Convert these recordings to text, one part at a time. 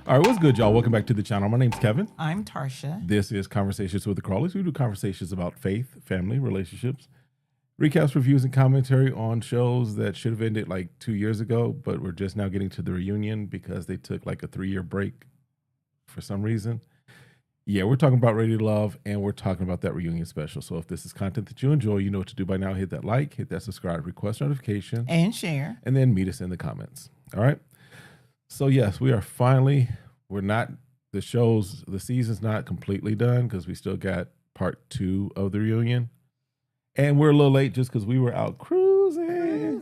All right, what's good, y'all? Welcome back to the channel. My name's Kevin. I'm Tarsha. This is Conversations with the Crawleys. We do conversations about faith, family, relationships, recaps, reviews, and commentary on shows that should have ended like 2 years ago, but we're just now getting to the reunion because they took like a 3-year break for some reason. Yeah, we're talking about Ready to Love, and we're talking about that reunion special. So if this is content that you enjoy, you know what to do by now. Hit that like, hit that subscribe, request notification, And share. and then meet us in the comments. All right? So yes, we are finally, the season's not completely done because we still got part 2 of the reunion. And we're a little late just because we were out cruising.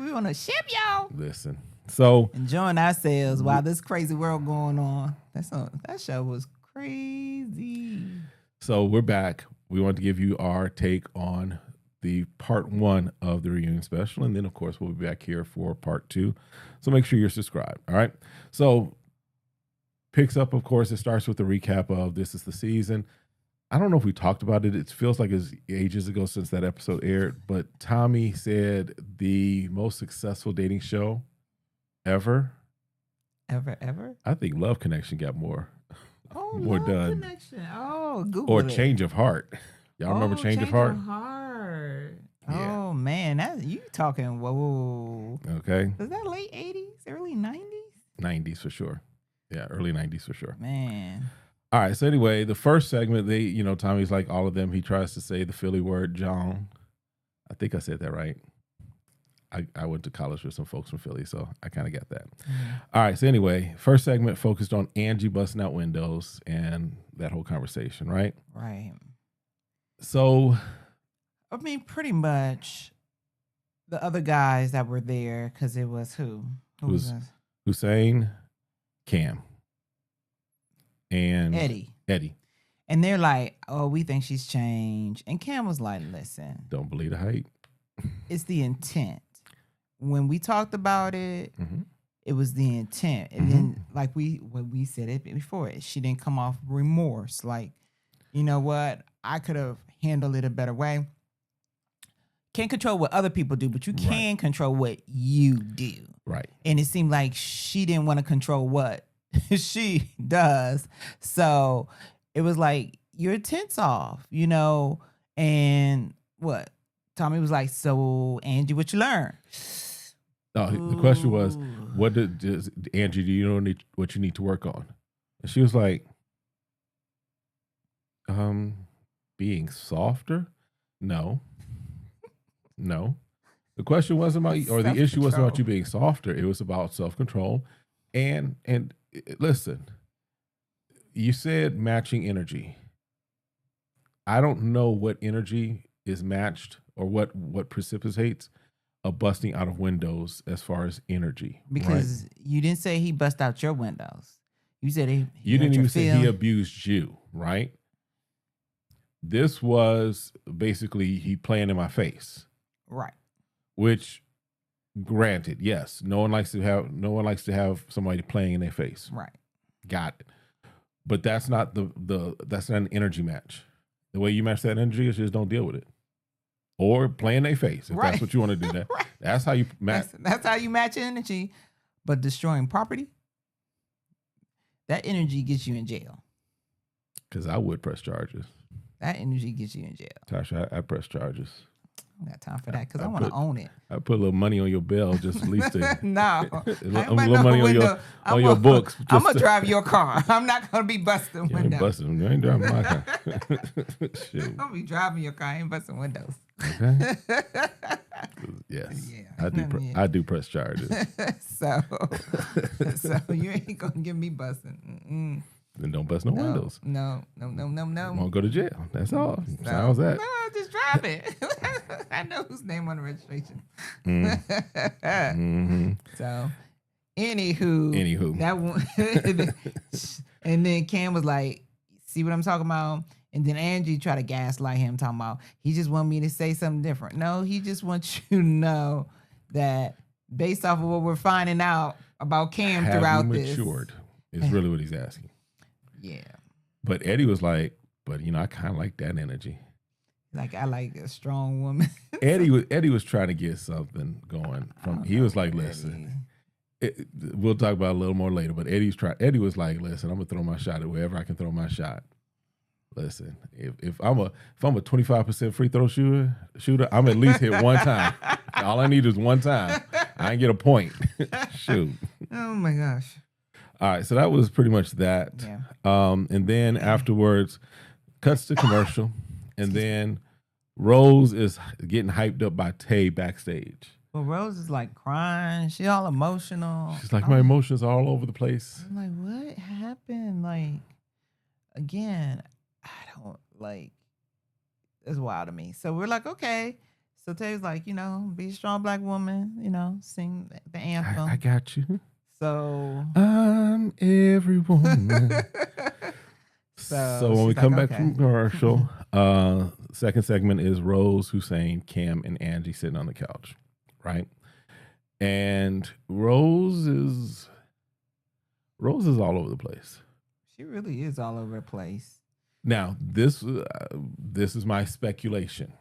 We on a ship, y'all. Listen, so Enjoying ourselves while this crazy world going on. That show was crazy. So we're back. We want to give you our take on the part 1 of the reunion special. And then, of course, we'll be back here for part 2. So make sure you're subscribed. All right. So picks up, of course, it starts with the recap of this is the season. I don't know if we talked about it. It feels like it's ages ago since that episode aired. But Tommy said the most successful dating show ever. Ever? I think Love Connection got more Love done. Connection. Oh, Google Or it. Change of Heart. Y'all remember Change of Heart? Yeah. Oh man, you talking? Whoa. Okay. Was that late 80s, early 90s? 90s for sure. Yeah, early 90s for sure. Man. All right. So anyway, the first segment, Tommy's like all of them. He tries to say the Philly word, John. I think I said that right. I went to college with some folks from Philly, so I kind of got that. All right. So anyway, first segment focused on Angie busting out windows and that whole conversation, right? Right. So, I mean, pretty much the other guys that were there, because it was who? Who was this? Hussein, Cam, and Eddie. And they're like, oh, we think she's changed. And Cam was like, listen. Don't believe the hype. It's the intent. When we talked about it, it was the intent. And then, like when we said it before, she didn't come off remorse. Like, you know what? I could have handled it a better way. Can't control what other people do, but you can control what you do. Right. And it seemed like she didn't want to control what she does. So it was like, your intent's off, and what? Tommy was like, so Angie, what you learn? No, the question was, Angie, do you know what you need to work on? And she was like, being softer? No. The question wasn't about, or the issue wasn't about you being softer. It was about self-control. And listen, you said matching energy. I don't know what energy is matched or what precipitates a busting out of windows as far as energy. Because you didn't say he bust out your windows. You said you didn't even say he abused you, right? This was basically he playing in my face. Right. Which, granted, yes, no one likes to have somebody playing in their face. Right. Got it. But that's not that's not an energy match. The way you match that energy is just don't deal with it. Or play in their face if that's what you want to do. That that's how you match. That's how you match energy. But destroying property, that energy gets you in jail. Because I would press charges. That energy gets you in jail. Tasha, I press charges. I don't got time for that because I want to own it. I put a little money on your bill just at least to no. a little money on your books. I'm gonna drive your car. I'm not gonna be busting windows. You ain't busting. You ain't driving my car. Shit. I'm gonna be driving your car. I ain't busting windows. Okay. Yes. Yeah. I do press charges. so you ain't gonna get me busting. Then don't bust no windows. No. Won't go to jail. That's all. So, How's that? No, just drive it. I know whose name on the registration. So, anywho, that one. And then Cam was like, "See what I'm talking about?" And then Angie tried to gaslight him, talking about he just want me to say something different. No, he just wants you to know that based off of what we're finding out about Cam throughout this, matured is really what he's asking. Yeah. But Eddie was like, but I kind of like that energy. Like, I like a strong woman. Eddie was trying to get something going from. He was like, listen, we'll talk about it a little more later. But Eddie was like, "Listen, I'm gonna throw my shot at wherever I can throw my shot. Listen, if I'm a 25% free throw shooter, I'm at least hit one time. All I need is one time. I ain't get a point. Shoot. Oh my gosh. All right, so that was pretty much that. Yeah. And then afterwards, cuts to commercial, and then Rose is getting hyped up by Tay backstage. Well, Rose is like crying. She all emotional. She's like, my emotions are all over the place. I'm like, what happened? Like, again, I don't like. It's wild to me. So we're like, okay. So Tay's like, be a strong black woman. Sing the anthem. I got you. So I'm every woman. So when we come back from commercial, second segment is Rose, Hussein, Cam, and Angie sitting on the couch, right? And Rose is all over the place. She really is all over the place. Now, this is my speculation.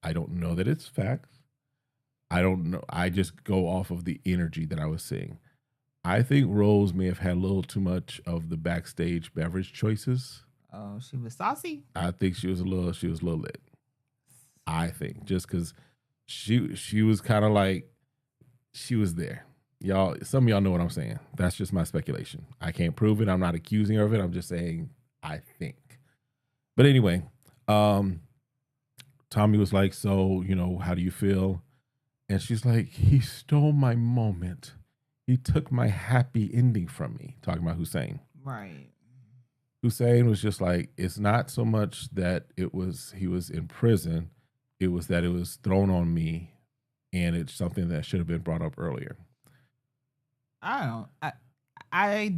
I don't know that it's facts. I don't know. I just go off of the energy that I was seeing. I think Rose may have had a little too much of the backstage beverage choices. Oh, she was saucy? I think she was a little lit. I think just because she was kind of like, she was there. Y'all, some of y'all know what I'm saying. That's just my speculation. I can't prove it. I'm not accusing her of it. I'm just saying I think. But anyway, Tommy was like, so, how do you feel? And she's like, he stole my moment. He took my happy ending from me. Talking about Hussein. Right. Hussein was just like, it's not so much that he was in prison. It was that it was thrown on me, and it's something that should have been brought up earlier. I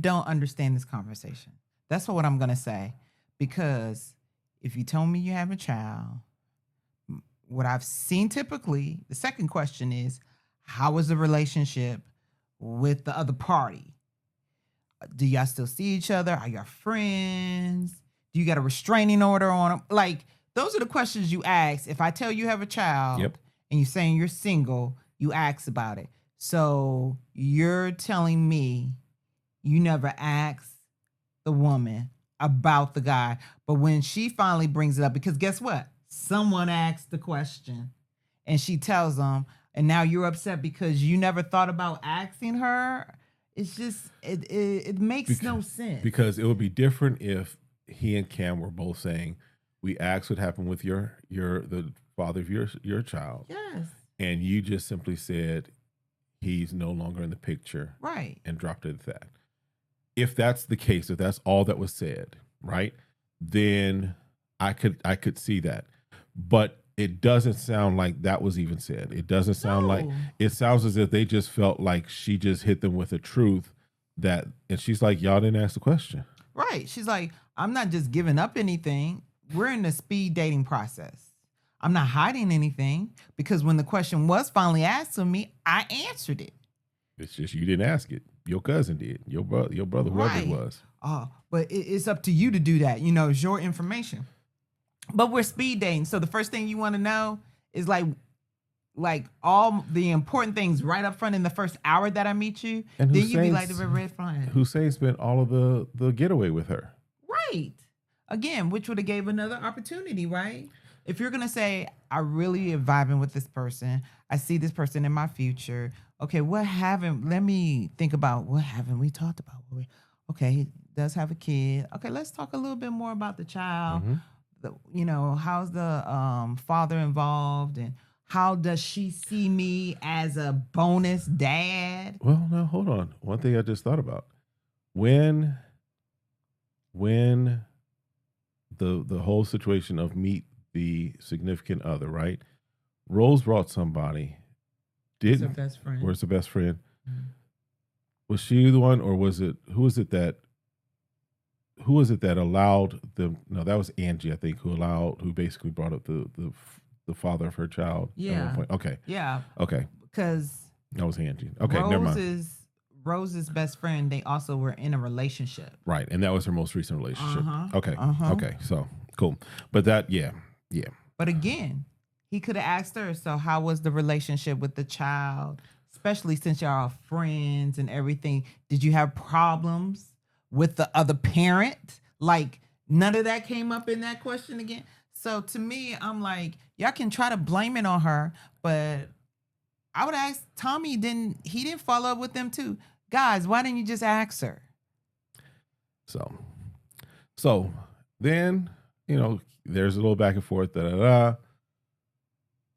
don't understand this conversation. That's what I'm going to say. Because if you told me you have a child, what I've seen typically, the second question is, how was the relationship with the other party? Do y'all still see each other? Are y'all friends? Do you got a restraining order on them? Like, those are the questions you ask. If I tell you have a child and you're saying you're single, you ask about it. So you're telling me you never asked the woman about the guy. But when she finally brings it up, because guess what? Someone asked the question and she tells them, and now you're upset because you never thought about asking her. It's just, it makes no sense. Because it would be different if he and Cam were both saying, we asked what happened with the father of your child. Yes. And you just simply said, he's no longer in the picture. Right. And dropped it at that. If that's the case, if that's all that was said, right, then I could see that. But it doesn't sound like that was even said. It doesn't sound like, it sounds as if they just felt like she just hit them with a truth and she's like, y'all didn't ask the question. Right. She's like, I'm not just giving up anything. We're in the speed dating process. I'm not hiding anything because when the question was finally asked of me, I answered it. It's just you didn't ask it. Your cousin did. Your brother, whoever it was. But it's up to you to do that. It's your information. But we're speed dating. So the first thing you want to know is like all the important things right up front in the first hour that I meet you. And then you be like the red flag. Hussein spent all of the getaway with her. Right. Again, which would have gave another opportunity, right? If you're going to say, I really am vibing with this person. I see this person in my future. Okay, let me think about what haven't we talked about? Okay, he does have a kid. Okay, let's talk a little bit more about the child. Mm-hmm. How's the father involved, and how does she see me as a bonus dad? Well, now hold on. One thing I just thought about. When the whole situation of meet the significant other, right? Rose brought somebody. Where's her best friend? Where's the best friend? Mm-hmm. Was she the one, or was it who was it that allowed them? No, that was Angie, I think, who basically brought up the father of her child. Yeah. At one point. Okay. Yeah. Okay. Because that was Angie. Okay, never mind. Rose's best friend, they also were in a relationship. Right, and that was her most recent relationship. Uh-huh. Okay. Uh-huh. Okay, so cool. But that, yeah. But again, he could have asked her, so how was the relationship with the child? especially since y'all are friends and everything. Did you have problems with the other parent? Like, none of that came up in that question again. So to me, I'm like, y'all can try to blame it on her, but I would ask Tommy, he didn't follow up with them too. Guys, why didn't you just ask her? So then, there's a little back and forth.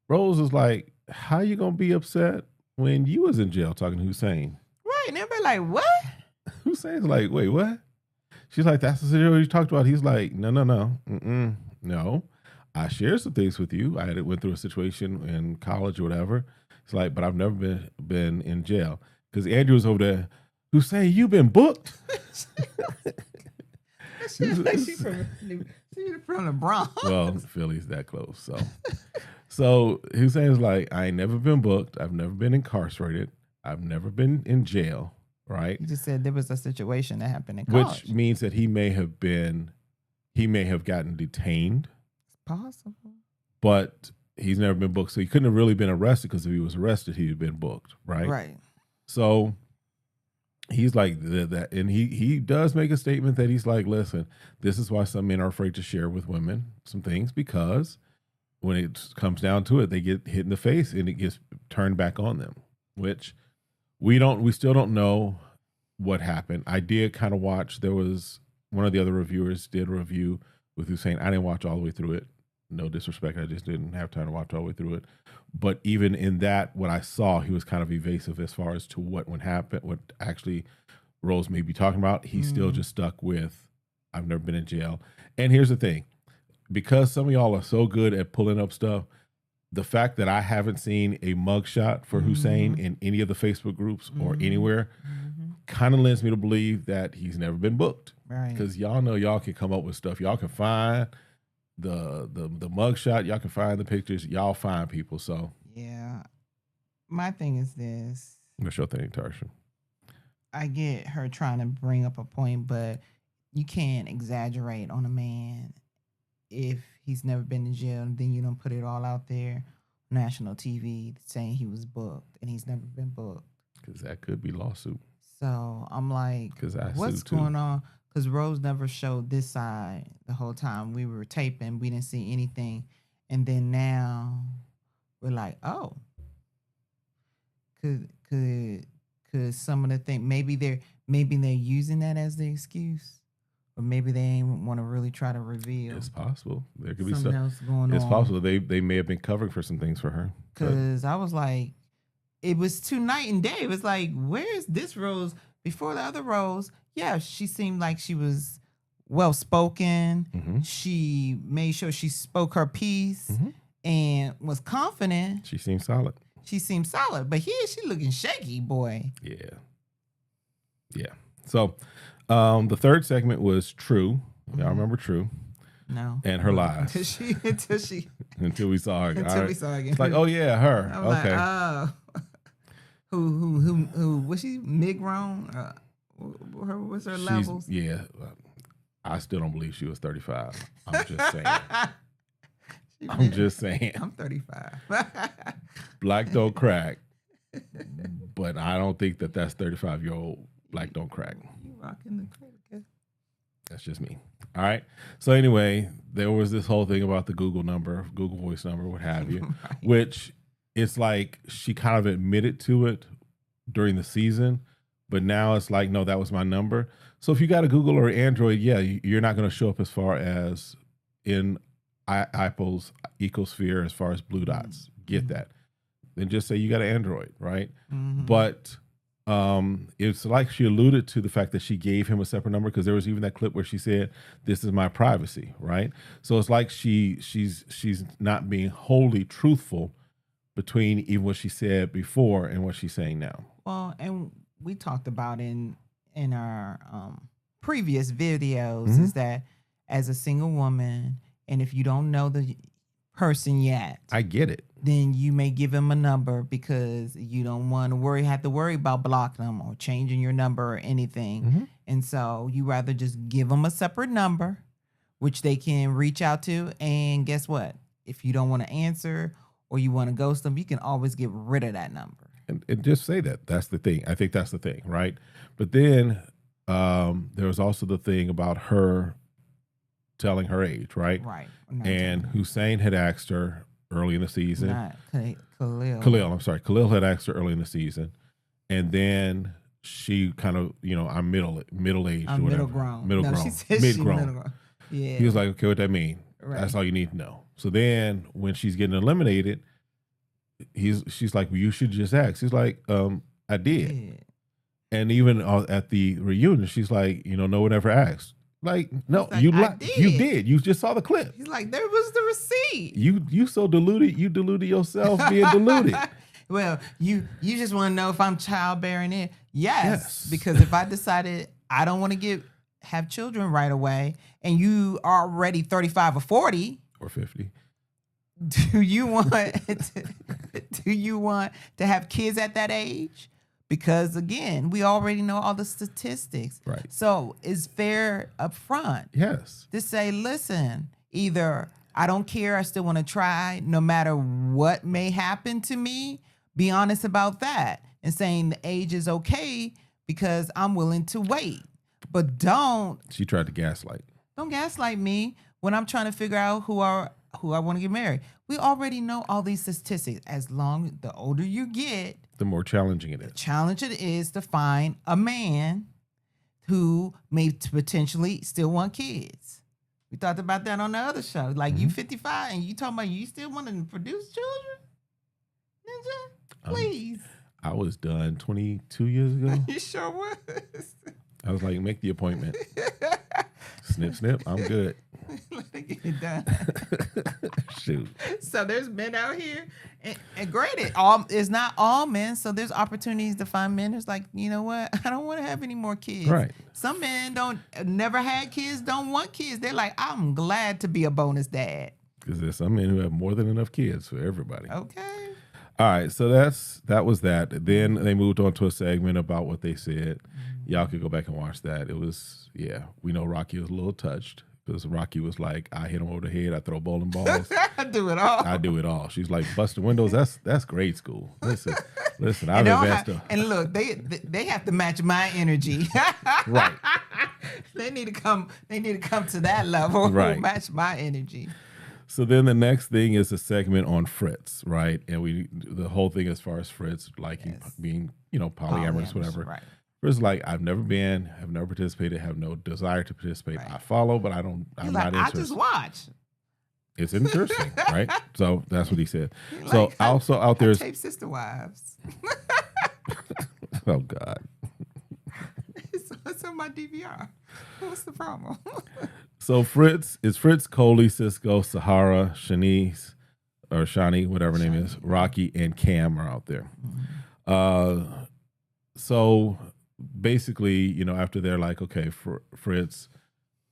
Rose is like, how you going to be upset when you was in jail talking to Hussein? Right. And everybody like, what? Hussein's like, wait, what? She's like, that's the situation you talked about. He's like, no. No. I shared some things with you. I went through a situation in college or whatever. It's like, but I've never been in jail. Because Andrew was over there, Hussein, you been booked? She's from the Bronx. Well, Philly's that close. So Hussein's like, I ain't never been booked. I've never been incarcerated. I've never been in jail, right? You just said there was a situation that happened in college. Which means that he may have gotten detained. It's possible. But he's never been booked. So he couldn't have really been arrested, because if he was arrested, he'd have been booked, right? Right. So he's like that, and he does make a statement that he's like, listen, this is why some men are afraid to share with women some things, because when it comes down to it, they get hit in the face and it gets turned back on them, which we still don't know what happened. I did kind of watch, there was one of the other reviewers did a review with Hussein. I didn't watch all the way through it. No disrespect. I just didn't have time to watch all the way through it. But even in that, what I saw, he was kind of evasive as far as to what would happen, what actually Rose may be talking about. He's still just stuck with, I've never been in jail. And here's the thing, because some of y'all are so good at pulling up stuff, the fact that I haven't seen a mugshot for Hussein in any of the Facebook groups or anywhere kind of lends me to believe that he's never been booked. Right. Because y'all know y'all can come up with stuff. Y'all can find the mugshot. Y'all can find the pictures. Y'all find people. So yeah, my thing is this. What's your thing, Tarsha? I get her trying to bring up a point, but you can't exaggerate on a man if he's never been in jail, and then you don't put it all out there, national TV, saying he was booked and he's never been booked. Because that could be lawsuit. So I'm like, what's going on? Because Rose never showed this side the whole time we were taping. We didn't see anything. And then now we're like, oh, could some of the things, maybe they're using that as the excuse, or maybe they ain't want to really try to reveal. It's possible. There could be something else going on. It's possible they may have been covering for some things for her. Because I was like, it was too night and day. It was like, where's this Rose before the other Rose? Yeah, she seemed like she was well spoken. She made sure she spoke her piece and was confident. She seemed solid. But here she looking shaky, boy. Yeah. So the third segment was True. Y'all remember True? No. And her lies. Until we saw her. It's like, oh yeah, her. I'm okay. Like, oh. Who was she mid-grown? What's her levels? Yeah. I still don't believe she was 35. I'm just saying. I'm 35. Black don't crack. But I don't think that's 35-year-old black don't crack. You rocking the crack. That's just me. All right. So anyway, there was this whole thing about the Google Voice number, what have you, Right. Which it's like she kind of admitted to it during the season, but now it's like, no, that was my number. So if you got a Google or Android, yeah, you're not going to show up as far as in Apple's ecosphere as far as blue dots. Get that. Then just say you got an Android, right? But it's like she alluded to the fact that she gave him a separate number, because there was even that clip where she said, "This is my privacy," right? So it's like she's not being wholly truthful between even what she said before and what she's saying now. Well, and we talked about in our previous videos is that as a single woman, and if you don't know the person yet, I get it, then you may give him a number because you don't want to have to worry about blocking them or changing your number or anything. And so you rather just give them a separate number, which they can reach out to. And guess what? If you don't want to answer or you want to ghost them, you can always get rid of that number. and just say that. That's the thing. I think that's the thing, right? But then there was also the thing about her telling her age, right? Right. And Hussein had asked her early in the season. Not Khalil. Khalil had asked her early in the season. And then she kind of, I'm middle-aged. I'm or whatever. middle grown. Middle No, grown. she said Mid-grown. she's middle grown. Yeah. He was like, okay, what that mean? Right. That's all you need to know. So then when she's getting eliminated, she's like, well, you should just ask. He's like, I did. Yeah. And even at the reunion, she's like, no one ever asked. Like, no, like, you did. You did. You just saw the clip. He's like, there was the receipt. You so deluded. You deluded yourself being deluded. Well, you just want to know if I'm childbearing it. Yes. Because if I decided I don't want to have children right away, and you are already 35 or 40 or 50, do you want to have kids at that age? Because again, we already know all the statistics. Right. So it's fair up front. Yes. To say, listen, either I don't care, I still want to try, no matter what may happen to me. Be honest about that and saying the age is okay because I'm willing to wait. But don't. She tried to gaslight. Don't gaslight me when I'm trying to figure out who I want to get married. We already know all these statistics. As long the older you get, the more challenging it is. The challenge it is to find a man who may potentially still want kids. We talked about that on the other show. Like you 55 and you talking about you still want to produce children? Ninja, please. I was done 22 years ago. You sure was. I was like, make the appointment. Snip, snip. I'm good. Let it get done. Shoot. So there's men out here, and granted, it's not all men. So there's opportunities to find men. It's like, you know what? I don't want to have any more kids. Right. Some men never had kids, don't want kids. They're like, I'm glad to be a bonus dad. Because there's some men who have more than enough kids for everybody. Okay. All right, so that was that. Then they moved on to a segment about what they said. Y'all could go back and watch that. It was, we know Rocky was a little touched because Rocky was like, I hit him over the head, I throw bowling balls. I do it all. I do it all. She's like, busting windows, that's grade school. Listen, I've invested. And look, they have to match my energy. Right. They need to come to that level. Right. Match my energy. So then the next thing is a segment on Fritz, right? And the whole thing as far as Fritz liking being, polyamorous, whatever. Right. Fritz is like, I've never participated, have no desire to participate. Right. I follow, but I'm not interested. I just watch. It's interesting, right? So that's what he said. Like, so also out there is tape Sister Wives. Oh God. It's on my DVR. What's the problem? So Fritz, Coley, Cisco, Sahara, Shani, whatever her name is, Rocky, and Cam are out there. So basically, after they're like, okay, Fritz,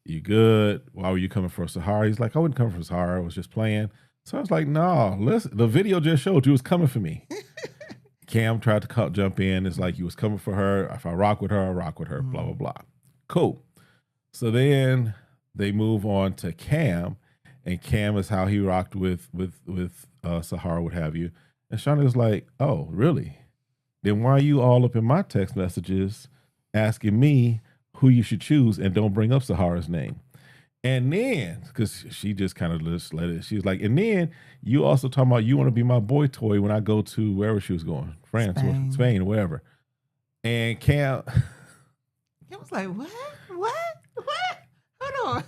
you good? Why were you coming for Sahara? He's like, I wouldn't come for Sahara. I was just playing. So I was like, no, listen, the video just showed you was coming for me. Cam tried to jump in. It's like he was coming for her. If I rock with her, I rock with her, blah, blah, blah. Cool. So then they move on to Cam, and Cam is how he rocked with Sahara, what have you. And Shawnee was like, oh, really? Then why are you all up in my text messages asking me who you should choose and don't bring up Sahara's name? And then, because she just kind of just let it, she was like, and then you also talking about you want to be my boy toy when I go to wherever she was going, France or Spain or wherever. And Cam was like, what? Hold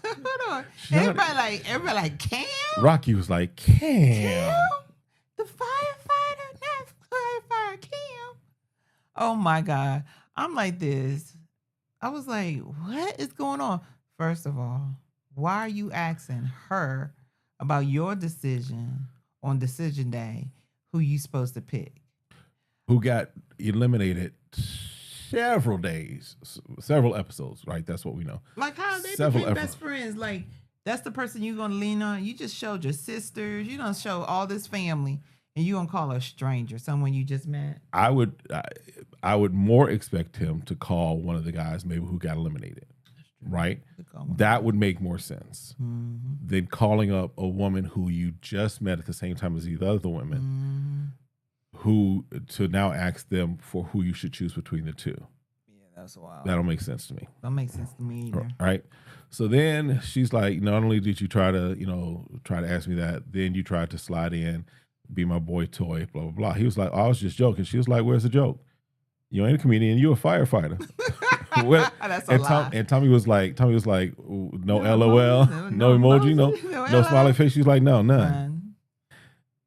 on. Everybody like, Cam? Rocky was like, Cam? The firefighter, not firefighter, Cam. Oh my God. I'm like this. I was like, what is going on? First of all, why are you asking her about your decision on decision day, who you supposed to pick? Who got eliminated several episodes, right? That's what we know. Like how they became best friends. Like that's the person you're gonna lean on. You just showed your sisters. You don't show all this family, and you gonna call her a stranger, someone you just met. I would more expect him to call one of the guys maybe who got eliminated, right? That would make more sense than calling up a woman who you just met at the same time as the other women. who to now ask them for who you should choose between the two. Yeah, that's wild. That don't make sense to me. Don't make sense to me either. All right. So then she's like, not only did you try to ask me that, then you tried to slide in, be my boy toy, blah, blah, blah. He was like, oh, I was just joking. She was like, where's the joke? You ain't a comedian, you a firefighter. That's a lie. And Tommy was like, no LOL, no emoji, no smiley face. She's like, no, none.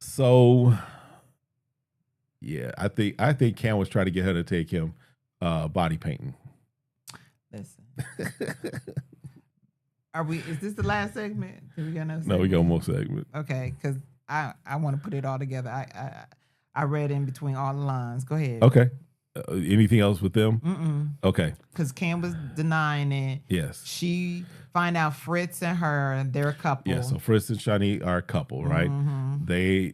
So yeah, I think Cam was trying to get her to take him body painting. Listen. Is this the last segment? Do we got no segment? No, we got more segment. Okay, because I want to put it all together. I read in between all the lines. Go ahead. Okay. Anything else with them? Mm-mm. Okay. Because Cam was denying it. Yes. She find out Fritz and her, they're a couple. Yeah, so Fritz and Shani are a couple, right? Mm-hmm. They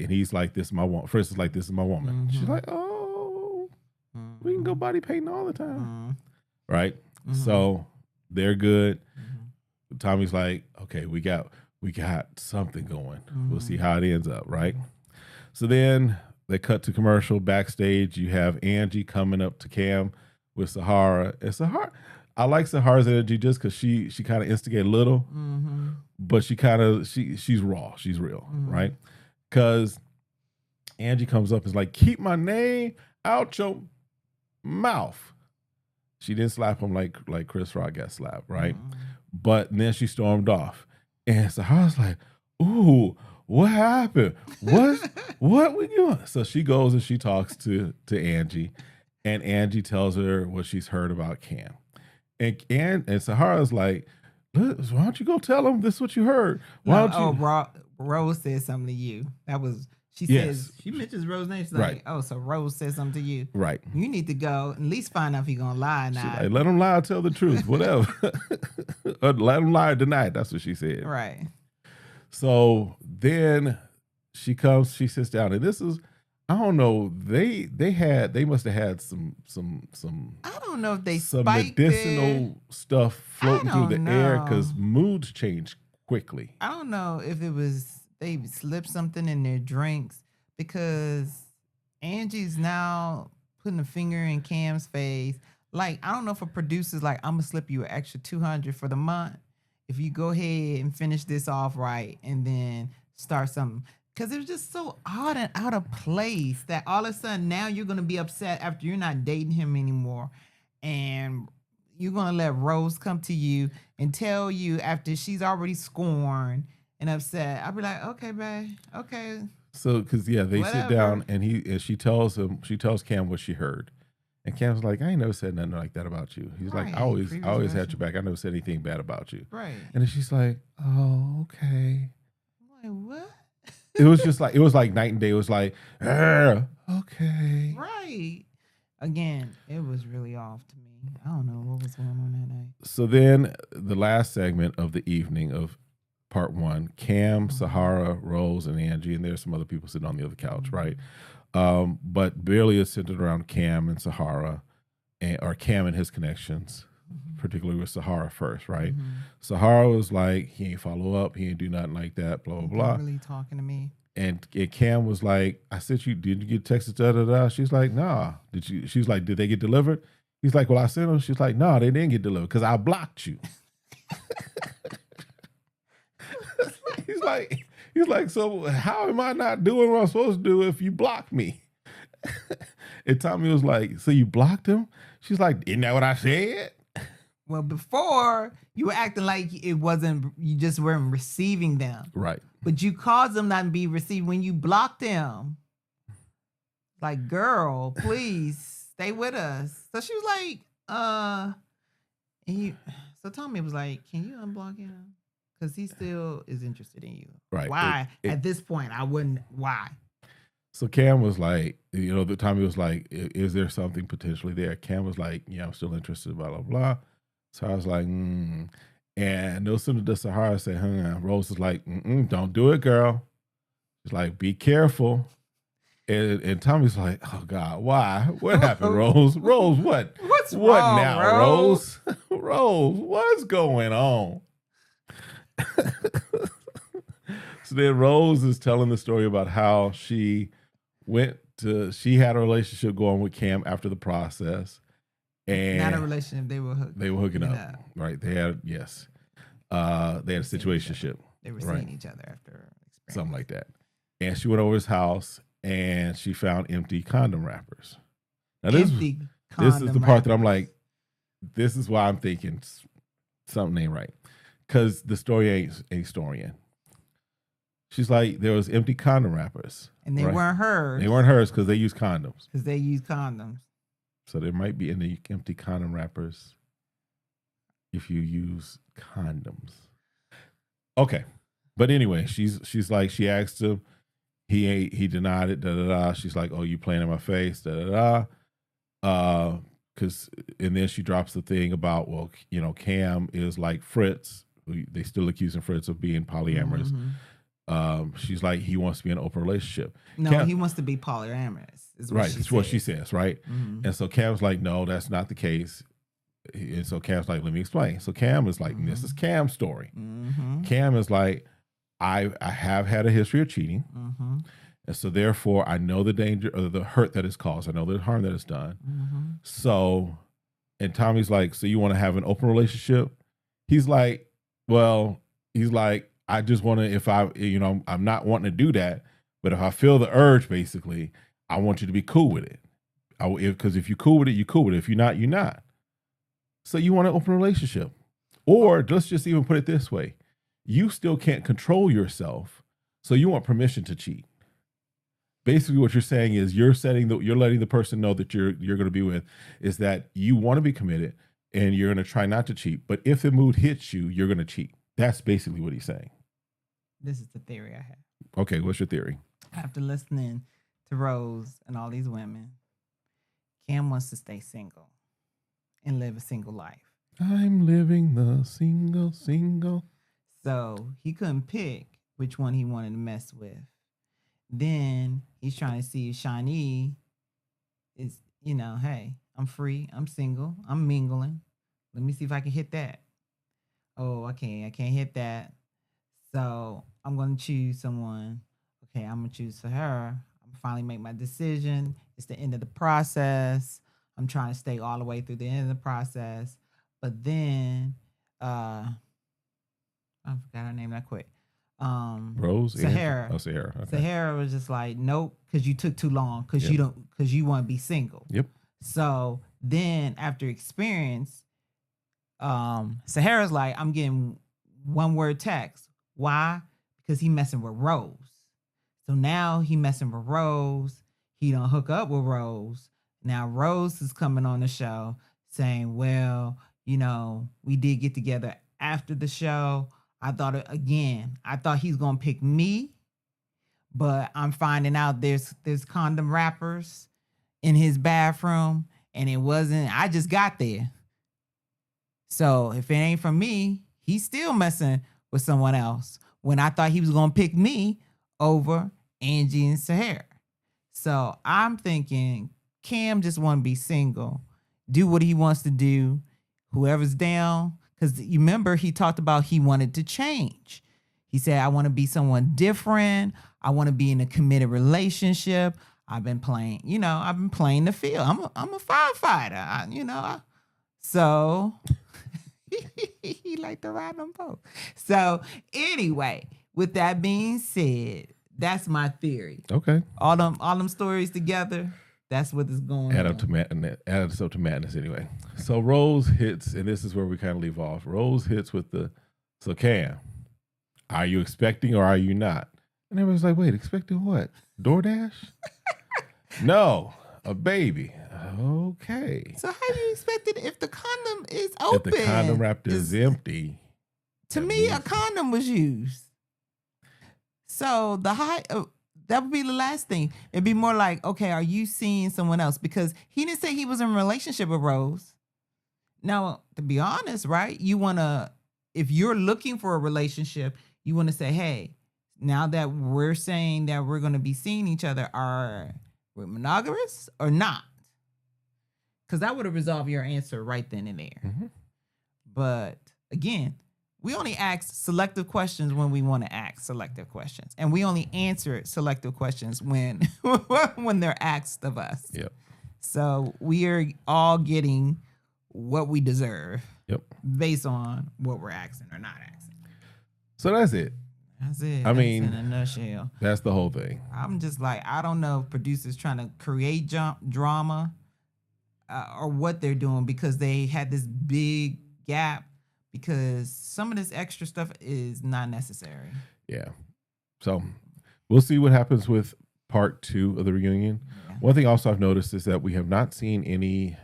and he's like, this is my woman. Fritz is like, this is my woman. Mm-hmm. She's like, oh, we can go body painting all the time. Mm-hmm. Right? Mm-hmm. So they're good. Mm-hmm. Tommy's like, okay, we got something going. Mm-hmm. We'll see how it ends up, right? So then they cut to commercial. Backstage, you have Angie coming up to Cam with Sahara. And Sahara, I like Sahara's energy just because she kind of instigated a little, Mm-hmm. but she's raw. She's real, Mm-hmm. right? Because Angie comes up and is like, keep my name out your mouth. She didn't slap him like Chris Rock got slapped, right? Mm-hmm. But then she stormed off. And Sahara's like, ooh, what happened? What we doing? So she goes and she talks to Angie, and Angie tells her what she's heard about Cam. And Sahara's like, why don't you go tell him this is what you heard? Why don't you? Rose said something to you. That was she Yes. says she mentions Rose's name. She's Right. like, oh, so Rose said something to you. Right. You need to go at least find out if he's gonna lie She's now. like, let him lie or tell the truth, whatever. Or let him lie or deny it. That's what she said. Right. So then she comes, she sits down, and this is, I don't know, they must have had some I don't know if they some spiked medicinal it. stuff floating through the don't air know. because moods change quickly. I don't know if it was they slipped something in their drinks because Angie's now putting a finger in Cam's face. Like, I don't know if a producer's like, I'm gonna slip you an extra $200 for the month if you go ahead and finish this off right and then start something. Because it was just so odd and out of place that all of a sudden now you're gonna be upset after you're not dating him anymore, and you're gonna let Rose come to you and tell you after she's already scorned and upset. I'll be like, okay, babe, okay. So, because they Whatever. sit down and she tells Cam what she heard, and Cam's like, I ain't never said nothing like that about you. He's like, Right. I always Previous had your back. I never said anything bad about you. Right. And then she's like, oh, okay. I'm like, what? It was like night and day. It was like, okay. Right. Again, it was really off to me. I don't know what was going on that night. So then the last segment of the evening of part one, Cam, Sahara, Rose, and Angie, and there's some other people sitting on the other couch, right? But barely is centered around Cam and Sahara, or Cam and his connections, particularly with Sahara first, right? Mm-hmm. Sahara was like, he ain't follow up, he ain't do nothing like that, blah, blah, blah. Really talking to me. And Cam was like, I said, did you get texted, da, da, da? She's like, nah. She's like, did they get delivered? He's like, well, I sent them. She's like, nah, they didn't get delivered because I blocked you. He's like, so how am I not doing what I'm supposed to do if you block me? And Tommy was like, so you blocked him? She's like, isn't that what I said? Well, before you were acting like it wasn't, you just weren't receiving them. Right. But you caused them not to be received when you blocked them. Like, girl, please stay with us. So she was like, so Tommy was like, can you unblock him? Because he still is interested in you. Right. Why? At this point, I wouldn't. Why? So Cam was like, the Tommy was like, is there something potentially there? Cam was like, yeah, I'm still interested, blah, blah, blah. So I was like, And no sooner does Sahara say, Rose is like, don't do it, girl. She's like, be careful. And Tommy's like, oh God, why? What happened, Rose? Rose, what? What's wrong, now, Rose? Rose, what's going on? So then Rose is telling the story about how she went she had a relationship going with Cam after the process, and not a relationship. They were hooking up. Right? They had they had a situationship. They were seeing each other after something like that. And she went over his house and she found empty condom wrappers. Now this is the part that I'm like, this is why I'm thinking something ain't right, because the story ain't historian. She's like, there was empty condom wrappers. And they weren't hers. They weren't hers because they used condoms. So there might be in the empty condom wrappers if you use condoms. Okay. But anyway, she's like, she asked him, he denied it, She's like, oh, you playing in my face, Because, and then she drops the thing about, well, Cam is like Fritz. They still accusing Fritz of being polyamorous. Mm-hmm. She's like, he wants to be in an open relationship. No, Cam, he wants to be polyamorous. That's what she says, right? Mm-hmm. And so Cam's like, no, that's not the case. And so Cam's like, let me explain. So Cam is like, this is Cam's story. Mm-hmm. Cam is like, I have had a history of cheating. Mm-hmm. And so therefore I know the danger or the hurt that is caused. I know the harm that is done. Mm-hmm. So, and Tommy's like, so you want to have an open relationship? He's like, I just want to, if I'm not wanting to do that, but if I feel the urge, basically, I want you to be cool with it. Because if you're cool with it, you're cool with it. If you're not, you're not. So you want an open relationship. Or let's just even put it this way. You still can't control yourself, so you want permission to cheat. Basically, what you're saying is you're letting the person know that you're going to be with is that you want to be committed and you're going to try not to cheat. But if the mood hits you, you're going to cheat. That's basically what he's saying. This is the theory I have. Okay, what's your theory? After listening to Rose and all these women, Cam wants to stay single and live a single life. I'm living the single. So he couldn't pick which one he wanted to mess with. Then he's trying to see if Shawnee is, hey, I'm free, I'm single, I'm mingling. Let me see if I can hit that. Oh, I can't hit that. So I'm going to choose someone. Okay, I'm going to choose for her. I'm finally make my decision. It's the end of the process. I'm trying to stay all the way through the end of the process. But then, I forgot her name that quick. Rose? Sahara. Oh, Sahara. Okay. Sahara was just like, nope, because you took too long, because you want to be single. Yep. So then after experience, Sahara's like, I'm getting one word text. Why? Because he messing with Rose. So now he messing with Rose. He don't hook up with Rose. Now Rose is coming on the show saying, well, we did get together after the show. I thought he's gonna pick me, but I'm finding out there's condom wrappers in his bathroom, and it wasn't. I just got there, so if it ain't from me, he's still messing with someone else. When I thought he was gonna pick me over Angie and Sahara, so I'm thinking Cam just want to be single, do what he wants to do, whoever's down. Because you remember he talked about he wanted to change. He said, I want to be someone different. I want to be in a committed relationship. I've been playing the field. I'm a firefighter, So he liked to ride them both. So anyway, with that being said, that's my theory. Okay. All them stories together. That's what is going on. Add up to madness anyway. So Rose hits, and this is where we kind of leave off. Rose hits with so Cam, are you expecting or are you not? And everyone's like, wait, expecting what? DoorDash? No, a baby. Okay. So how do you expect it if the condom is open? If the condom wrap is empty. To me, a condom was used. So that would be the last thing. It'd be more like, okay, are you seeing someone else? Because he didn't say he was in a relationship with Rose. Now, to be honest, right? If you're looking for a relationship, you want to say, hey, now that we're saying that we're going to be seeing each other, are we monogamous or not? Because that would have resolved your answer right then and there. Mm-hmm. But again, we only ask selective questions when we want to ask selective questions, and we only answer selective questions when when they're asked of us. Yep. So we are all getting what we deserve. Yep. Based on what we're asking or not asking. So that's it. That's it. I mean, in a nutshell. That's the whole thing. I'm just like, I don't know if producers trying to create drama or what they're doing, because they had this big gap, because some of this extra stuff is not necessary. Yeah. So we'll see what happens with part 2 of the reunion. Yeah. One thing also I've noticed is that we have not seen any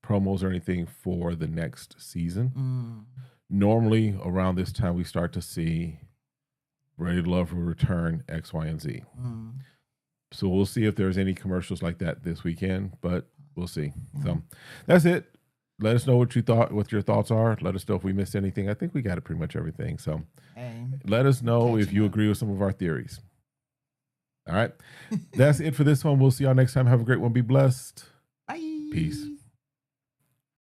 promos or anything for the next season. Normally around this time we start to see Ready to Love will return X, Y, and Z. So we'll see if there's any commercials like that this weekend, but we'll see. So that's it. Let us know what you thought, what your thoughts are. Let us know if we missed anything. I think we got it pretty much everything. So let us know if you agree with some of our theories. All right. That's it for this one. We'll see y'all next time. Have a great one. Be blessed. Bye. Peace.